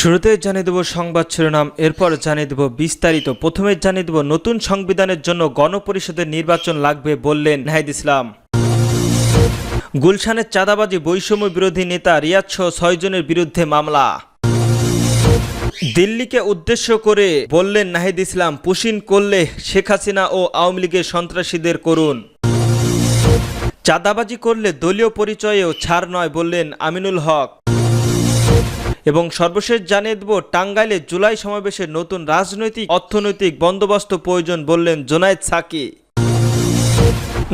শুরুতে জানিয়ে দেব সংবাদ শিরোনাম, এরপর জানিয়ে দেব বিস্তারিত। প্রথমে জানিয়ে দেব নতুন সংবিধানের জন্য গণপরিষদের নির্বাচন লাগবে বললেন নাহিদ ইসলাম। গুলশানের চাঁদাবাজি বৈষম্য বিরোধী নেতা রিয়াদ সহ 6 জনের বিরুদ্ধে মামলা। দিল্লিকে উদ্দেশ্য করে বললেন নাহিদ ইসলাম, পুশিন করলে শেখ হাসিনা ও আওয়ামী লীগের সন্ত্রাসীদের করুন। চাঁদাবাজি করলে দলীয় পরিচয়েও ছাড় নয় বললেন আমিনুল হক। এবং সর্বশেষ জানিয়ে দেব টাঙ্গাইলে জুলাই সমাবেশে নতুন রাজনৈতিক অর্থনৈতিক বন্দোবস্ত প্রয়োজন বললেন জোনায়েদ সাকি।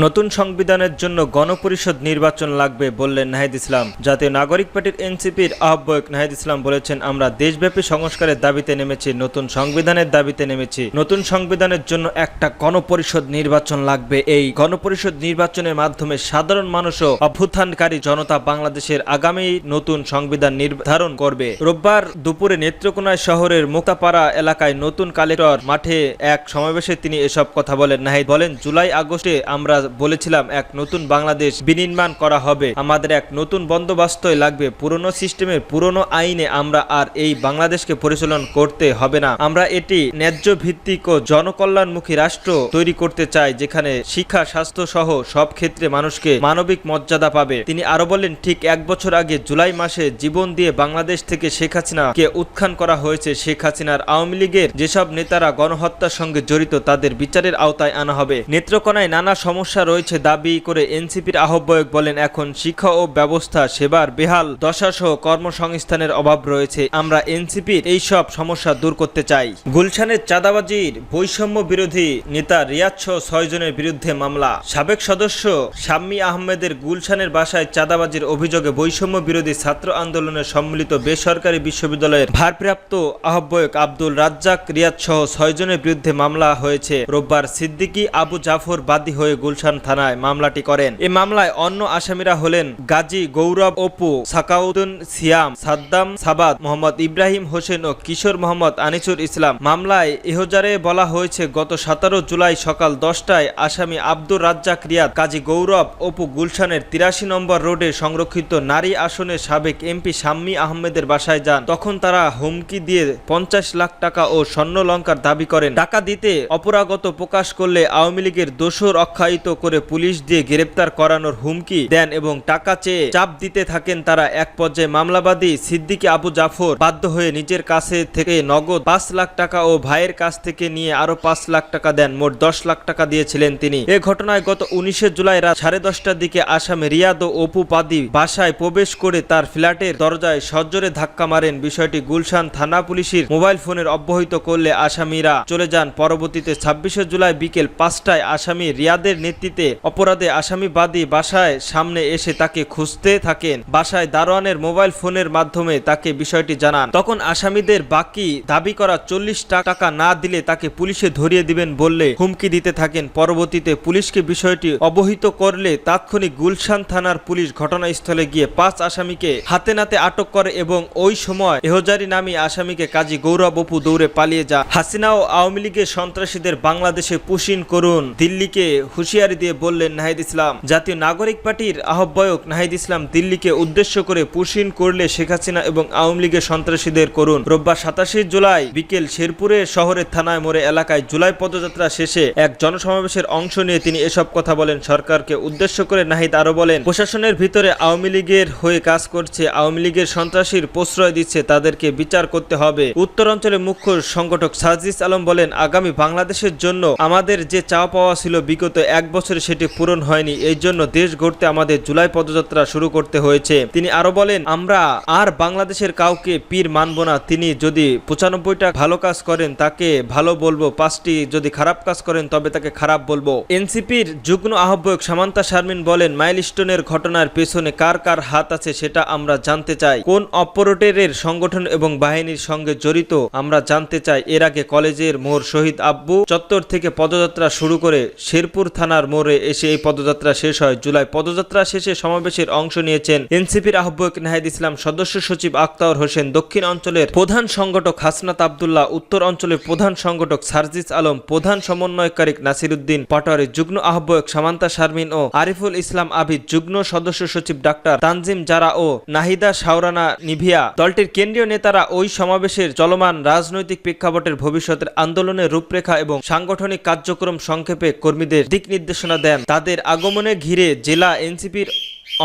নতুন সংবিধানের জন্য গণপরিষদ নির্বাচন লাগবে বললেন নাহিদ ইসলাম। জাতীয় নাগরিক পার্টির এনসিপির আহ্বায়ক নাহিদ ইসলাম বলেছেন, আমরা দেশব্যাপী সংস্কারের দাবিতে নেমেছি, নতুন সংবিধানের দাবিতে নেমেছি। নতুন সংবিধানের জন্য একটা গণপরিষদ নির্বাচন লাগবে। এই গণপরিষদ নির্বাচনের মাধ্যমে সাধারণ মানুষও অভ্যুত্থানকারী জনতা বাংলাদেশের আগামী নতুন সংবিধান নির্ধারণ করবে। রোববার দুপুরে নেত্রকোনায় শহরের মুক্তাপাড়া এলাকায় নতুন কালেক্টর মাঠে এক সমাবেশে তিনি এসব কথা বলেন। নাহিদ বলেন, জুলাই আগস্টে আমরা বলেছিলাম এক নতুন বাংলাদেশ বিনির্মাণ করা হবে, আমাদের এক নতুন বন্দোবস্তই লাগবে। পুরনো সিস্টেমের পুরনো আইনে আমরা আর এই বাংলাদেশকে পরিচালনা করতে হবে না। আমরা এটি ন্যায্য ভিত্তিক ও জনকল্যাণমুখী রাষ্ট্র তৈরি করতে চাই, যেখানে শিক্ষা স্বাস্থ্য সহ সব ক্ষেত্রে মানুষকে মানবিক মর্যাদা পাবে। তিনি আরো বলেন, ঠিক 1 বছর আগে জুলাই মাসে জীবন দিয়ে বাংলাদেশ থেকে শেখ হাসিনাকে উত্থান করা হয়েছে। শেখ হাসিনার আওয়ামী লীগের যেসব নেতারা গণহত্যার সঙ্গে জড়িত তাদের বিচারের আওতায় আনা হবে। নেত্রকোনায় নানা সমস্যা রয়েছে দাবি করে এনসিপির আহ্বায়ক বলেন, এখন শিক্ষা ও ব্যবস্থা সেবার বেহাল দশা সহ কর্মসংস্থানের অভাব রয়েছে। আমরা এনসিপির এই সব সমস্যা দূর করতে চাই। গুলশানের চাঁদাবাজির বৈষম্য বিরোধী নেতা রিয়াদ সহ 6 জনের বিরুদ্ধে মামলা। সাবেক সদস্য শাম্মী আহমেদের গুলশানের বাসায় চাঁদাবাজির অভিযোগে বৈষম্য বিরোধী ছাত্র আন্দোলনের সম্মিলিত বেসরকারি বিশ্ববিদ্যালয়ের ভারপ্রাপ্ত আহ্বায়ক আব্দুল রাজ্জাক রিয়াদ সহ 6 জনের বিরুদ্ধে মামলা হয়েছে। রোববার সিদ্দিকী আবু জাফর বাদী হয়ে গুলশান থানায় মামলাটি করেন। এই মামলায় অন্য আসামিরা হলেন গাজী গৌরব অপু, সাকাউদ্দিন সিয়াম, সাদ্দাম সাবাদ, মোহাম্মদ ইব্রাহিম হোসেন ও কিশোর মোহাম্মদ আনিসুর ইসলাম। মামলায় এহজারে বলা হয়েছে, গত 17 জুলাই সকাল 10টায় আসামি আব্দুর রাজ্জাক রিয়াদ গাজী গৌরব অপু গুলশানের 83 নম্বর রোডে সংরক্ষিত নারী আসনের সাবেক এমপি শাম্মী আহমেদের বাসায় যান। তখন তারা হুমকি দিয়ে 50 লাখ টাকা ও স্বর্ণলঙ্কার দাবি করেন। টাকা দিতে অপরাগত প্রকাশ করলে আওয়ামী লীগের দোষর অখ্যায়িত করে পুলিশ দিয়ে গ্রেপ্তার করানোর হুমকি দেন এবং টাকা চেয়ে চাপ দিতে থাকেন তারা। এক পর্যায়ে মামলাবাদী সিদ্দিকী আবু জাফর বাধ্য হয়ে নিজের কাছে থেকে নগদ 5 লাখ টাকা ও ভাইয়ের কাছ থেকে নিয়ে আরো 5 লাখ টাকা দেন। মোট 10 লাখ টাকা দিয়েছিলেন তিনি। এ ঘটনায় গত 19 জুলাই রাত 10:30টার দিকে আসামি রিয়াদ ও অপু বাদী বাসায় প্রবেশ করে তার ফ্ল্যাটের দরজায় সজোরে ধাক্কা মারেন। বিষয়টি গুলশান থানা পুলিশের মোবাইল ফোনের অবহিত করলে আসামিরা চলে যান। পরবর্তীতে 26 জুলাই বিকেল 5টায় আসামি রিয়াদের নেতৃত্বে অপরাধে আসামি বাদী বাসায় সামনে এসে তাকে খুঁজতে থাকেন। বাসায় দারোয়ানের মোবাইল ফোনের মাধ্যমে তাকে বিষয়টি জানান। তখন আসামিদের বাকি দাবি করা 40 টাকা না দিলে তাকে পুলিশে ধরিয়ে দিবেন বললে হুমকি দিতে থাকেন। পরবর্তীতে পুলিশকে বিষয়টি অবহিত করলে তাৎক্ষণিক গুলশান থানার পুলিশ ঘটনাস্থলে গিয়ে 5 আসামিকে হাতে নাতে আটক করে এবং ওই সময় এহজারি নামী আসামিকে কাজী গৌরব অপু দৌড়ে পালিয়ে যায়। হাসিনা ও আওয়ামী লীগের সন্ত্রাসীদের বাংলাদেশে পুশিন করুন, দিল্লিকে হুঁশিয়ারি দিয়ে বললেন নাহিদ ইসলাম। জাতীয় নাগরিক পার্টির আহ্বায়ক নাহিদ ইসলাম দিল্লিকে উদ্দেশ্য করে পুশিন করলে শেখ হাসিনা এবং আওয়ামী লীগের সন্ত্রাসীদের করুন। রোববার 27 জুলাই বিকেল শেরপুরের শহরের থানায় মোড়ে এলাকায় জুলাই পদযাত্রা শেষে এক জনসমাবেশের অংশ নিয়ে তিনি এসব কথা বলেন। সরকারকে উদ্দেশ্য করে নাহিদ আরো বলেন, প্রশাসনের ভিতরে আওয়ামী লীগের হয়ে কাজ করছে, আওয়ামী লীগের সন্ত্রাসীর প্রশ্রয় দিচ্ছে, তাদেরকে বিচার করতে হবে। উত্তরাঞ্চলের মুখ্য সংগঠক সাজিস আলম বলেন, আগামী বাংলাদেশের জন্য আমাদের যে চাওয়া পাওয়া ছিল বিগত 1 বছরে সেটি পূরণ হয়নি। এই জন্য দেশ গড়তে আমাদের জুলাই পদযাত্রা শুরু করতে হয়েছে। তিনি আরো বলেন, আমরা আর বাংলাদেশের কাউকে পীর মানব না। তিনি যদি 95টা ভালো কাজ করেন তাকে ভালো বলবো, 5টি যদি খারাপ কাজ করেন তবে তাকে খারাপ বলবো। এনসিপির যুগ্ম আহ্বায়ক সামান্তা শারমিন বলেন, মাইলস্টোনের ঘটনার পেছনে কার কার হাত আছে সেটা আমরা জানতে চাই। কোন অপারেটরের সংগঠন এবং বাহিনীর সঙ্গে জড়িত আমরা জানতে চাই। এর আগে কলেজের মোড় শহীদ আব্বু চত্বর থেকে পদযাত্রা শুরু করে শেরপুর থানার মোড়ে এসে এই পদযাত্রা শেষ হয়। জুলাই পদযাত্রা শেষে সমাবেশের অংশ নিয়েছেন এনসিপির আহ্বায়ক নাহিদ ইসলাম, সদস্য সচিব আক্তার হোসেন, দক্ষিণ অঞ্চলের প্রধান সংগঠক হাসনাত আবদুল্লাহ, উত্তর অঞ্চলের প্রধান সংগঠক সার্জিস আলম, প্রধান সমন্বয়কারী নাসিরউদ্দিন পাটোয়ারি, যুগ্ম আহ্বায়ক সামান্তা শারমিন ও আরিফুল ইসলাম আবিদ, যুগ্ম সদস্য সচিব ডাক্তার তানজিম জারা ও নাহিদা শাওরানা নিভিয়া। দলটির কেন্দ্রীয় নেতারা ওই সমাবেশের চলমান রাজনৈতিক প্রেক্ষাপটের ভবিষ্যতের আন্দোলনের রূপরেখা এবং সাংগঠনিক কার্যক্রম সংক্ষেপে কর্মীদের দিক নির্দেশনা দেন। তাদের আগমনে ঘিরে জেলা এনসিপির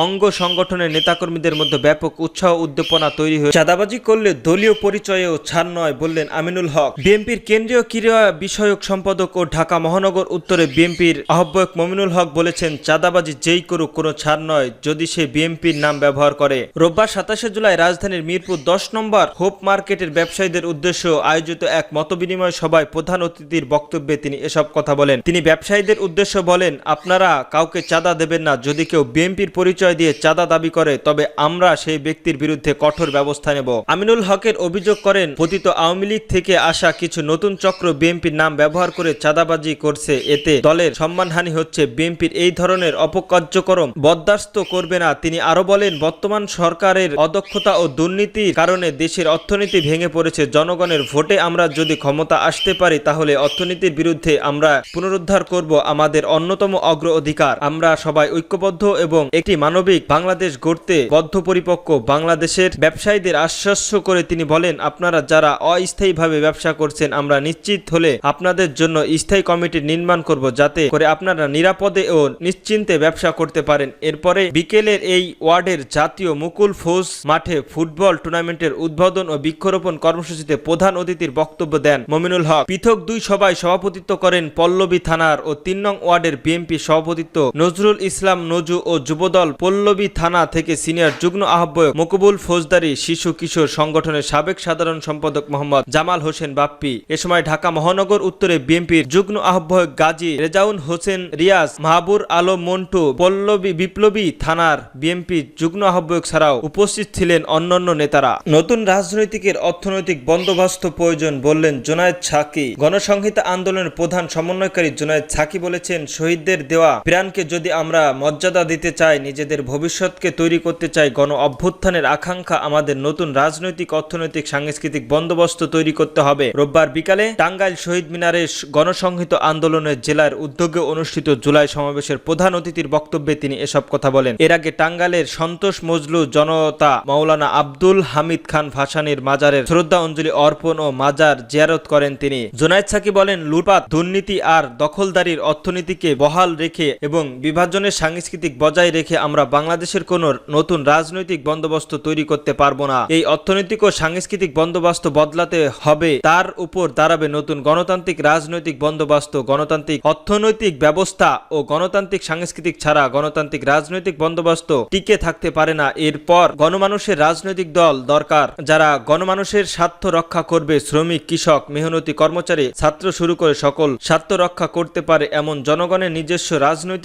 অঙ্গ সংগঠনের নেতাকর্মীদের মধ্যে ব্যাপক উৎসাহ উদ্দীপনা তৈরি হয়ে চাঁদাবাজি করলে দলীয় পরিচয়েও ছাড় নয় বললেন আমিনুল হক। বিএনপির কেন্দ্রীয় ক্রীড়া বিষয়ক সম্পাদক ও ঢাকা মহানগর উত্তরে বিএনপির আহ্বায়ক মমিনুল হক বলেছেন, চাঁদাবাজি যেই করুক কোনো ছাড় নয় যদি সে বিএনপির নাম ব্যবহার করে। রোববার 27 জুলাই রাজধানীর মিরপুর 10 নম্বর হোপ মার্কেটের ব্যবসায়ীদের উদ্দেশ্যে আয়োজিত এক মতবিনিময় সভায় প্রধান অতিথির বক্তব্যে তিনি এসব কথা বলেন। তিনি ব্যবসায়ীদের উদ্দেশ্যে বলেন, আপনারা কাউকে চাঁদা দেবেন না। যদি কেউ বিএনপির পরিচয় দিয়ে চাঁদা দাবি করে তবে আমরা সেই ব্যক্তির বিরুদ্ধে কঠোর ব্যবস্থা নেব। আমিনুল হকের অভিযোগ করেন, পতিত আওয়ামী লীগ থেকে আসা কিছু নতুন চক্র বিএনপির নাম ব্যবহার করে চাঁদাবাজি করছে, এতে দলের সম্মানহানি হচ্ছে। বিএনপির এই ধরনের অপকার্যক্রম বরদাস্ত করবে না। তিনি আরো বলেন, বর্তমান সরকারের অদক্ষতা ও দুর্নীতির কারণে দেশের অর্থনীতি ভেঙে পড়েছে। জনগণের ভোটে আমরা যদি ক্ষমতা আসতে পারি তাহলে অর্থনীতির বিরুদ্ধে আমরা পুনরুদ্ধার করব আমাদের অন্যতম অগ্র অধিকার। আমরা সবাই ঐক্যবদ্ধ এবং একটি মানবিক বাংলাদেশ গড়তে বদ্ধপরিপক্ক। বাংলাদেশের ব্যবসায়ীদের আশ্বস্ত করে তিনি বলেন, আপনারা যারা অস্থায়ীভাবে ব্যবসা করছেন আমরা নিশ্চিত হলে আপনাদের জন্য স্থায়ী কমিটি নির্মাণ করব যাতে করে আপনারা নিরাপদে ও নিশ্চিন্তে ব্যবসা করতে পারেন। এরপরে বিকেলের এই ওয়ার্ডের জাতীয় মুকুল ফৌজ মাঠে ফুটবল টুর্নামেন্টের উদ্বোধন ও বৃক্ষরোপণ কর্মসূচিতে প্রধান অতিথির বক্তব্য দেন মমিনুল হক। পৃথক দুই সভায় সভাপতিত্ব করেন পল্লবী থানার ও 3 নং ওয়ার্ডের বিএনপি সভাপতিত্ব নজরুল ইসলাম নজু ও যুবদল পল্লবী থানা থেকে সিনিয়র যুগ্ম আহ্বায়ক মকবুল ফৌজদারি, শিশু কিশোর সংগঠনের সাবেক সাধারণ সম্পাদক মোহাম্মদ জামাল হোসেন বাপ্পি। এ সময় ঢাকা মহানগর উত্তরে বিএনপির যুগ্ম আহ্বায়ক গাজী রেজাউল হোসেন রিয়াজ, মাহবুর আলম মন্টু, পল্লবী বিপ্লবী থানার বিএনপি যুগ্ম আহ্বায়ক ছাড়াও উপস্থিত ছিলেন অন্যান্য নেতারা। নতুন রাজনৈতিকের অর্থনৈতিক বন্দোবস্ত প্রয়োজন বললেন জুনায়েদ সাকি। গণসংহিতা আন্দোলনের প্রধান সমন্বয়কারী জুনায়েদ সাকি বলেছেন, শহীদদের দেওয়া প্রাণকে যদি আমরা মর্যাদা দিতে চাই, নিজেদের ভবিষ্যৎকে তৈরি করতে চাই, গণ অভ্যুত্থানের আকাঙ্ক্ষা আমাদের নতুন রাজনৈতিক, অর্থনৈতিক, সাংস্কৃতিক বন্দোবস্ত তৈরি করতে হবে। রোববার বিকালে টাঙ্গাইল শহীদ মিনারে গণসংহিত আন্দোলনের জেলার উদ্যোগে অনুষ্ঠিত জুলাই সমাবেশের প্রধান অতিথির বক্তব্যে তিনি এসব কথা বলেন। এর আগে টাঙ্গাইলের সন্তোষ মজলু জনতা মাওলানা আব্দুল হামিদ খান ভাসানীর মাজারের শ্রদ্ধা অঞ্জলি অর্পণ ও মাজার জিয়ারত করেন তিনি। জুনায়েদ সাকি বলেন, লুটপাট, দুর্নীতি আর দখলদারির অর্থনীতিকে বহাল রেখে এবং বিভাজনের সাংস্কৃতিক বজায় রেখে আমরা বাংলাদেশের কোন নতুন রাজনৈতিক বন্দোবস্ত তৈরি করতে পারবো না। এই অর্থনৈতিক ও সাংস্কৃতিক বন্দোবস্ত বদলাতে হবে, তার উপর দাঁড়াবে নতুন গণতান্ত্রিক রাজনৈতিক বন্দোবস্ত। গণতান্ত্রিক অর্থনৈতিক ব্যবস্থা ও গণতান্ত্রিক সাংস্কৃতিক ছাড়া গণতান্ত্রিক রাজনৈতিক বন্দোবস্ত টিকে থাকতে পারে না। এরপর গণমানুষের রাজনৈতিক দল দরকার, যারা গণমানুষের স্বার্থ রক্ষা করবে। শ্রমিক, কৃষক, মেহনতি কর্মচারী, ছাত্র শুরু করে সকল স্বার্থ রক্ষা করতে পারে এমন জনগণের নিজস্ব রাজনৈতিক